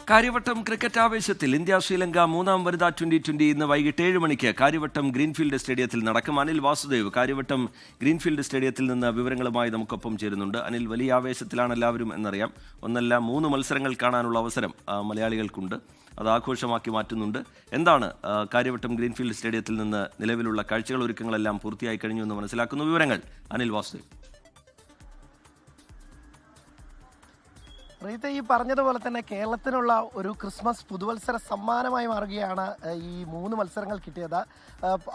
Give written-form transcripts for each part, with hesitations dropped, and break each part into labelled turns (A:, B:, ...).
A: Karyavattom cricket ആവേശത്തിൽ India Sri Lanka മൂന്നാം വനിതാ ട്വന്റി ഇന്ന് വൈകിട്ട് 7 മണിക്ക് കാര്യവട്ടം ഗ്രീൻഫീൽഡ് സ്റ്റേഡിയത്തിൽ നടക്കും. അനിൽ വാസുദേവ് കാര്യവട്ടം ഗ്രീൻഫീൽഡ് സ്റ്റേഡിയത്തിൽ നിന്ന് വിവരങ്ങളുമായി നമുക്കൊപ്പം ചേരുന്നുണ്ട്. അനിൽ, വലിയ ആവേശത്തിലാണ് എല്ലാവരും എന്നറിയാം. ഒന്നല്ല 3 മത്സരങ്ങൾ കാണാനുള്ള അവസരം മലയാളികൾക്കുണ്ട്. അത് ആഘോഷമാക്കി മാറ്റുന്നുണ്ട്. എന്താണ് കാര്യവട്ടം ഗ്രീൻഫീൽഡ് സ്റ്റേഡിയത്തിൽ നിന്ന് നിലവിലുള്ള കാഴ്ചകൾ, ഒരുക്കങ്ങളെല്ലാം പൂർത്തിയായി കഴിഞ്ഞു എന്ന് മനസ്സിലാക്കുന്ന വിവരങ്ങൾ? അനിൽ വാസുദേവ്.
B: റീത്ത ഈ പറഞ്ഞതുപോലെ തന്നെ കേരളത്തിനുള്ള ഒരു ക്രിസ്മസ് പുതുവത്സര സമ്മാനമായി മാറുകയാണ് ഈ 3 മത്സരങ്ങൾ കിട്ടിയത്.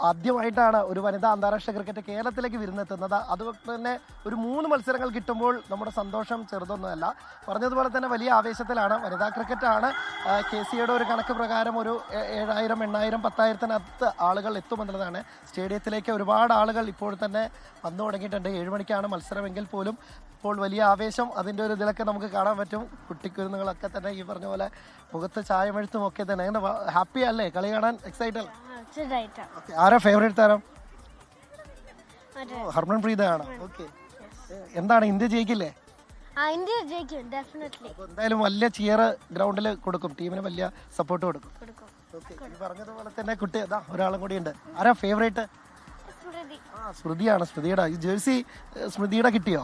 B: ആദ്യമായിട്ടാണ് ഒരു വനിതാ അന്താരാഷ്ട്ര ക്രിക്കറ്റ് കേരളത്തിലേക്ക് വിരുന്നെത്തുന്നത്. അതുകൊണ്ട് തന്നെ ഒരു 3 മത്സരങ്ങൾ കിട്ടുമ്പോൾ നമ്മുടെ സന്തോഷം ചെറുതൊന്നുമല്ല. പറഞ്ഞതുപോലെ തന്നെ വലിയ ആവേശത്തിലാണ്. വനിതാ ക്രിക്കറ്റാണ്. KCAയുടെ ഒരു കണക്ക് പ്രകാരം ഒരു 7,000, 8,000, 10,000-നകത്ത് ആളുകൾ എത്തുമെന്നുള്ളതാണ്. സ്റ്റേഡിയത്തിലേക്ക് ഒരുപാട് ആളുകൾ ഇപ്പോൾ തന്നെ വന്നു തുടങ്ങിയിട്ടുണ്ട്. 7 മണിക്കാണ് മത്സരമെങ്കിൽ പോലും ഇപ്പോൾ വലിയ ആവേശം, അതിൻ്റെ ഒരു ഇതിലൊക്കെ നമുക്ക് കാണാൻ പറ്റും. കുട്ടിക്കുരുന്നുകളൊക്കെ തന്നെ ഈ പറഞ്ഞ പോലെ മുഖത്ത് ചായമെഴുത്തും ഒക്കെ തന്നെ. അങ്ങനെ ഹാപ്പി അല്ലേ? കളി കാണാൻ എക്സൈറ്റഡ്? ആരാ ഫേവറേറ്റ് താരം? ഹർമൻപ്രീത് ആണ്. ഓക്കെ, എന്താണ് ഇന്ത്യ ജയിക്കില്ലേ? എന്തായാലും വലിയ ചിയർ ഗ്രൗണ്ടിൽ കൊടുക്കും, ടീമിന് വലിയ സപ്പോർട്ട് കൊടുക്കും. ഓക്കെ, ഈ പറഞ്ഞതുപോലെ തന്നെ കുട്ടി ഒരാളും കൂടി ഉണ്ട്. ആരാ ഫേവറേറ്റ്? സ്മൃതിയാണ്. സ്മൃതിയുടെ ഈ ജേഴ്സി സ്മൃതിയുടെ കിട്ടിയോ?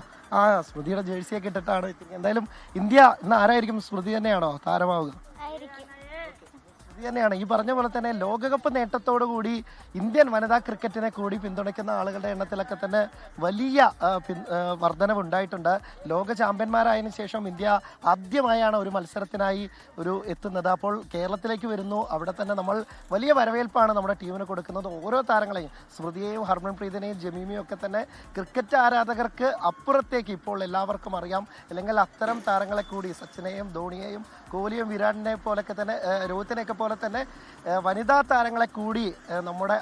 B: സ്മൃതിയുടെ ജേഴ്സിയൊക്കെ ഇട്ടിട്ടാണ്. എന്തായാലും ഇന്ത്യ ഇന്ന് ആരായിരിക്കും? സ്മൃതി തന്നെയാണോ താരമാവുക? തന്നെയാണ്. ഈ പറഞ്ഞ പോലെ തന്നെ ലോകകപ്പ് നേട്ടത്തോടുകൂടി ഇന്ത്യൻ വനിതാ ക്രിക്കറ്റിനെ കൂടി പിന്തുണയ്ക്കുന്ന ആളുകളുടെ എണ്ണത്തിലൊക്കെ തന്നെ വലിയ വർധനവുണ്ടായിട്ടുണ്ട്. ലോക ചാമ്പ്യന്മാരായതിനു ശേഷം ഇന്ത്യ ആദ്യമായാണ് ഒരു മത്സരത്തിനായി എത്തുന്നത്. അപ്പോൾ കേരളത്തിലേക്ക് വരുന്നു. അവിടെ തന്നെ നമ്മൾ വലിയ വരവേൽപ്പാണ് നമ്മുടെ ടീമിന് കൊടുക്കുന്നത്. ഓരോ താരങ്ങളെയും, സ്മൃതിയെയും ഹർമൻപ്രീതിനെയും ജമീമിയും ഒക്കെ തന്നെ ക്രിക്കറ്റ് ആരാധകർക്ക് അപ്പുറത്തേക്ക് ഇപ്പോൾ എല്ലാവർക്കും അറിയാം. അല്ലെങ്കിൽ അത്തരം താരങ്ങളെ കൂടി, സച്ചിനെയും ധോണിയെയും കോഹ്ലിയും വിരാടിനെ പോലൊക്കെ തന്നെ, രോഹിത്തിനെയൊക്കെ പോലെ തന്നെ വനിതാ താരങ്ങളെ കൂടി നമ്മുടെ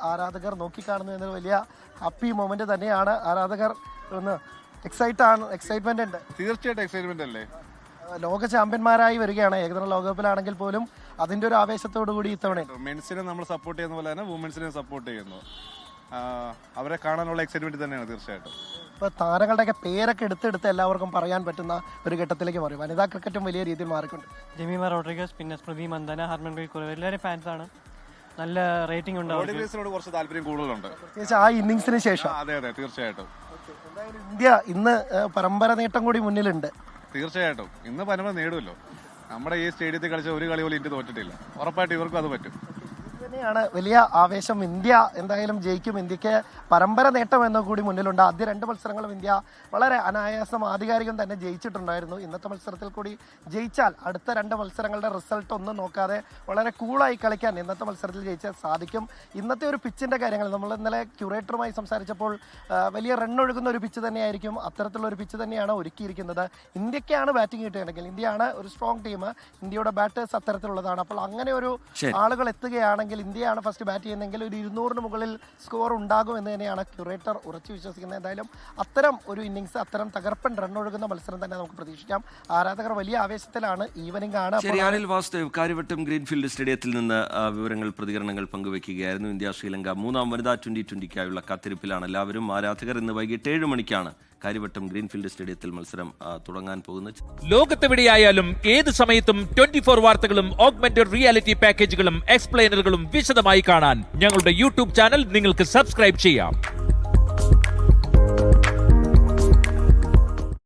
B: ആരാധകർ നോക്കിക്കാണുന്നു എന്നൊരു വലിയ ഹാപ്പി മൊമെന്റ് തന്നെയാണ്. ആരാധകർ ഒന്ന് എക്സൈറ്റ്മെന്റ് ഉണ്ട്.
C: തീർച്ചയായിട്ടും എക്സൈറ്റ്മെന്റ് അല്ലേ?
B: ലോക ചാമ്പ്യന്മാരായി വരികയാണ്. ഏകദിന ലോകകപ്പിലാണെങ്കിൽ പോലും അതിന്റെ ഒരു ആവേശത്തോടു കൂടി ഇത്തവണ
C: മെൻസിനെ നമ്മൾ സപ്പോർട്ട് ചെയ്യുന്ന പോലെ തന്നെ വുമൻസിനെ സപ്പോർട്ട് ചെയ്യുന്നു. അവരെ കാണാനുള്ള എക്സൈറ്റ്മെന്റ് തന്നെയാണ് തീർച്ചയായിട്ടും.
B: ഇപ്പോൾ താരങ്ങളുടെയൊക്കെ പേരൊക്കെ എടുത്തെടുത്ത് എല്ലാവർക്കും പറയാൻ പറ്റുന്ന ഒരു ഘട്ടത്തിലേക്ക് മാറി. വനിതാ ക്രിക്കറ്റും വലിയ രീതിയിൽ മാറിക്കൊണ്ട്.
D: ജമീമ റോഡ്രിഗസ്, പിന്നെ സ്മൃതി മന്ദന, ഹർമൻപ്രീത് കൗർ, എല്ലാവരും ഫാൻസാണ്. നല്ല റേറ്റിംഗ് ഉണ്ട്.
C: കുറച്ച് താല്പര്യം കൂടുതലുണ്ട്,
B: പ്രത്യേകിച്ച് ആ ഇന്നിങ്സിന് ശേഷം.
C: അതെ അതെ, തീർച്ചയായിട്ടും.
B: എന്തായാലും ഇന്ത്യ ഇന്ന് പരമ്പര നേട്ടം കൂടി മുന്നിലുണ്ട്.
C: തീർച്ചയായിട്ടും ഇന്ന് പരമ്പര നേടുമല്ലോ. നമ്മുടെ ഈ സ്റ്റേഡിയത്തിൽ കളിച്ച ഒരു കളി പോലും ഇന്ത്യ തോറ്റിട്ടില്ല. ഉറപ്പായിട്ടും ഇവർക്കും അത് പറ്റും.
B: തന്നെയാണ് വലിയ ആവേശം. ഇന്ത്യ എന്തായാലും ജയിക്കും. ഇന്ത്യക്ക് പരമ്പര നേട്ടം എന്ന കൂടി മുന്നിലുണ്ട്. ആദ്യ 2 മത്സരങ്ങളും ഇന്ത്യ വളരെ അനായാസം ആധികാരികം തന്നെ ജയിച്ചിട്ടുണ്ടായിരുന്നു. ഇന്നത്തെ മത്സരത്തിൽ കൂടി ജയിച്ചാൽ അടുത്ത 2 മത്സരങ്ങളുടെ റിസൾട്ട് ഒന്നും നോക്കാതെ വളരെ കൂളായി കളിക്കാൻ ഇന്നത്തെ മത്സരത്തിൽ ജയിച്ചാൽ സാധിക്കും. ഇന്നത്തെ ഒരു പിച്ചിന്റെ കാര്യങ്ങൾ നമ്മൾ ഇന്നലെ ക്യൂറേറ്ററുമായി സംസാരിച്ചപ്പോൾ വലിയ റണ്ണൊഴുകുന്ന ഒരു പിച്ച് തന്നെയായിരിക്കും. അത്തരത്തിലുള്ള ഒരു പിച്ച് തന്നെയാണ് ഒരുക്കിയിരിക്കുന്നത്. ഇന്ത്യക്കാണ് ബാറ്റിംഗ് കിട്ടുകയാണെങ്കിൽ, ഇന്ത്യയാണ് ഒരു സ്ട്രോങ് ടീം, ഇന്ത്യയുടെ ബാറ്റേഴ്സ് അത്തരത്തിലുള്ളതാണ്. അപ്പോൾ അങ്ങനെ ഒരു ആളുകൾ എത്തുകയാണെങ്കിൽ, ഇന്ത്യയാണ് ഫസ്റ്റ് ബാറ്റ് ചെയ്യുന്നതെങ്കിൽ ഒരു 200-ന് മുകളിൽ സ്കോർ ഉണ്ടാകും എന്ന് തന്നെയാണ് ക്യൂറേറ്റർ ഉറച്ചു വിശ്വസിക്കുന്നത്. എന്തായാലും അത്തരം ഒരു ഇന്നിങ്സ്, അത്തരം തകർപ്പൻ റണ്ണൊഴുകുന്ന മത്സരം തന്നെ നമുക്ക് പ്രതീക്ഷിക്കാം. ആരാധകർ വലിയ ആവേശത്തിലാണ്. ഈവനിംഗ് ആണ്.
A: അനിൽ വാസുദേവ് കാര്യവട്ടം ഗ്രീൻഫീൽഡ് സ്റ്റേഡിയത്തിൽ നിന്ന് വിവരങ്ങൾ, പ്രതികരണങ്ങൾ പങ്കുവയ്ക്കുകയായിരുന്നു. ഇന്ത്യ ശ്രീലങ്ക മൂന്നാം വനിതാ ട്വന്റിക്കായുള്ള കാത്തിരിപ്പിലാണ് എല്ലാവരും. ആരാധകർ ഇന്ന് വൈകിട്ട് 7 മണിക്കാണ് കാര്യവട്ടം ഗ്രീൻഫീൽഡ് സ്റ്റേഡിയത്തിൽ മത്സരം തുടങ്ങാൻ പോകുന്നത്.
E: ലോകത്തെവിടെയായാലും ഏത് സമയത്തും 24 വാർത്തകളും ഓഗ്മെന്റഡ് റിയാലിറ്റി പാക്കേജുകളും എക്സ്പ്ലെയിനറുകളും വിശദമായി കാണാൻ ഞങ്ങളുടെ യൂട്യൂബ് ചാനൽ നിങ്ങൾക്ക് സബ്സ്ക്രൈബ് ചെയ്യാം.